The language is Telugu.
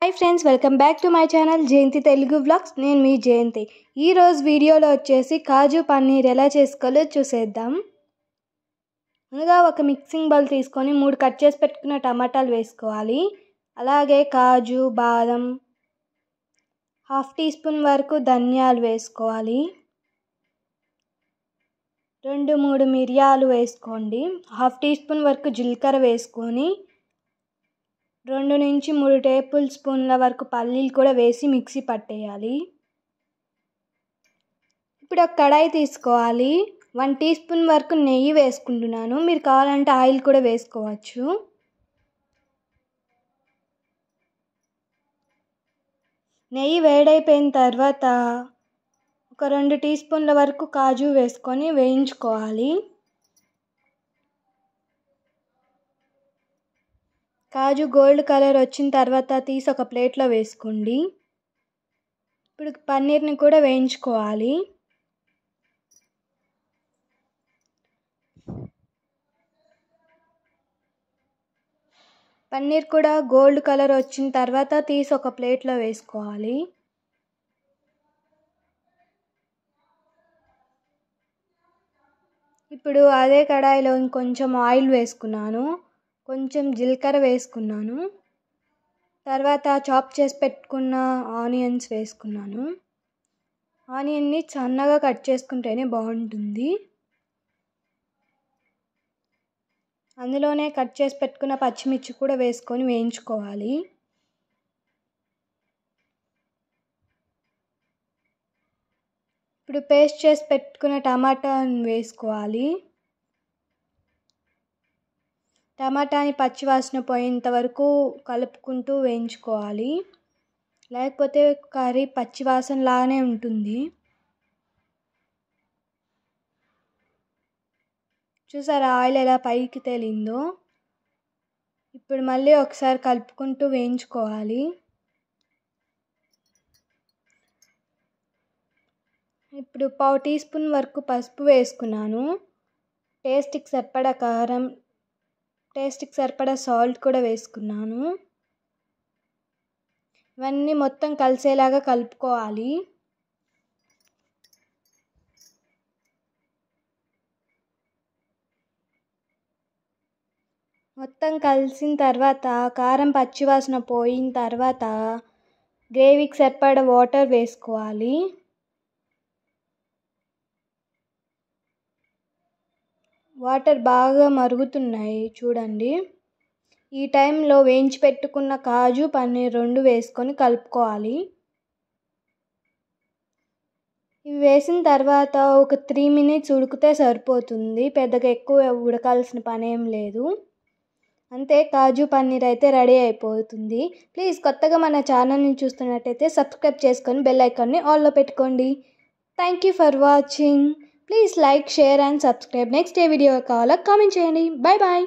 Hi friends, welcome back to my channel Jayanthi Telugu vlogs. నేను మీ జయంతి. ఈరోజు వీడియోలో వచ్చేసి కాజు పన్నీర్ ఎలా చేసుకోవాలో చూసేద్దాం. ముందుగా ఒక మిక్సింగ్ బౌల్ తీసుకొని 3 కట్ చేసి పెట్టుకున్న టమాటాలు వేసుకోవాలి. అలాగే కాజు, బాదం, 1/2 టీ స్పూన్ వరకు ధనియాలు వేసుకోవాలి. 2-3 మిరియాలు వేసుకోండి. 1/2 టీ స్పూన్ వరకు జీలకర్ర వేసుకొని 2-3 టేబుల్ స్పూన్ల వరకు పల్లీలు కూడా వేసి మిక్సీ పట్టేయాలి. ఇప్పుడు ఒక కడాయి తీసుకోవాలి. 1 టీ స్పూన్ వరకు నెయ్యి వేసుకుంటున్నాను. మీరు కావాలంటే ఆయిల్ కూడా వేసుకోవచ్చు. నెయ్యి వేడైపోయిన తర్వాత ఒక 2 టీ స్పూన్ల వరకు కాజు వేసుకొని వేయించుకోవాలి. కాజు గోల్డ్ కలర్ వచ్చిన తర్వాత తీసి ఒక ప్లేట్లో వేసుకోండి. ఇప్పుడు పన్నీర్ని కూడా వేయించుకోవాలి. పన్నీర్ కూడా గోల్డ్ కలర్ వచ్చిన తర్వాత తీసి ఒక ప్లేట్లో వేసుకోవాలి. ఇప్పుడు అదే కడాయిలో ఇంకొంచెం ఆయిల్ వేసుకున్నాను. కొంచెం జీలకర్ర వేసుకున్నాను. తర్వాత చాప్ చేసి పెట్టుకున్న ఆనియన్స్ వేసుకున్నాను. ఆనియన్ని సన్నగా కట్ చేసుకుంటేనే బాగుంటుంది. అందులోనే కట్ చేసి పెట్టుకున్న పచ్చిమిర్చి కూడా వేసుకొని వేయించుకోవాలి. ఇప్పుడు పేస్ట్ చేసి పెట్టుకున్న టమాటాని వేసుకోవాలి. టమాటాని పచ్చివాసన పోయేంత వరకు కలుపుకుంటూ వేయించుకోవాలి. లేకపోతే కర్రీ పచ్చివాసన లాగానే ఉంటుంది. చూసారా ఆయిల్ ఎలా పైకి తేలిందో? ఇప్పుడు మళ్ళీ ఒకసారి కలుపుకుంటూ వేయించుకోవాలి. ఇప్పుడు 1/2 టీ స్పూన్ వరకు పసుపు వేసుకున్నాను. టేస్ట్కి సరిపడా కారం, టేస్ట్కి సరిపడా సాల్ట్ కూడా వేసుకున్నాను. ఇవన్నీ మొత్తం కలిసేలాగా కలుపుకోవాలి. మొత్తం కలిసిన తర్వాత కారం పచ్చివాసన పోయిన తర్వాత గ్రేవీకి సరిపడా వాటర్ వేసుకోవాలి. వాటర్ బాగా మరుగుతున్నాయి చూడండి. ఈ టైంలో వేయించి పెట్టుకున్న కాజు, పన్నీర్ 2 వేసుకొని కలుపుకోవాలి. ఇవి వేసిన తర్వాత ఒక 3 మినిట్స్ ఉడికితే సరిపోతుంది. పెద్దగా ఎక్కువ ఉడకాల్సిన పని ఏం లేదు. అంతే, కాజు పన్నీర్ అయితే రెడీ అయిపోతుంది. ప్లీజ్ కొత్తగా మన ఛానల్ని చూస్తున్నట్టయితే సబ్స్క్రైబ్ చేసుకొని బెల్ ఐకాన్ని ఆల్లో పెట్టుకోండి. Thank you for watching. Please like, share and subscribe. Next ఏ వీడియో కావాలో కామెంట్ చేయండి. Bye bye.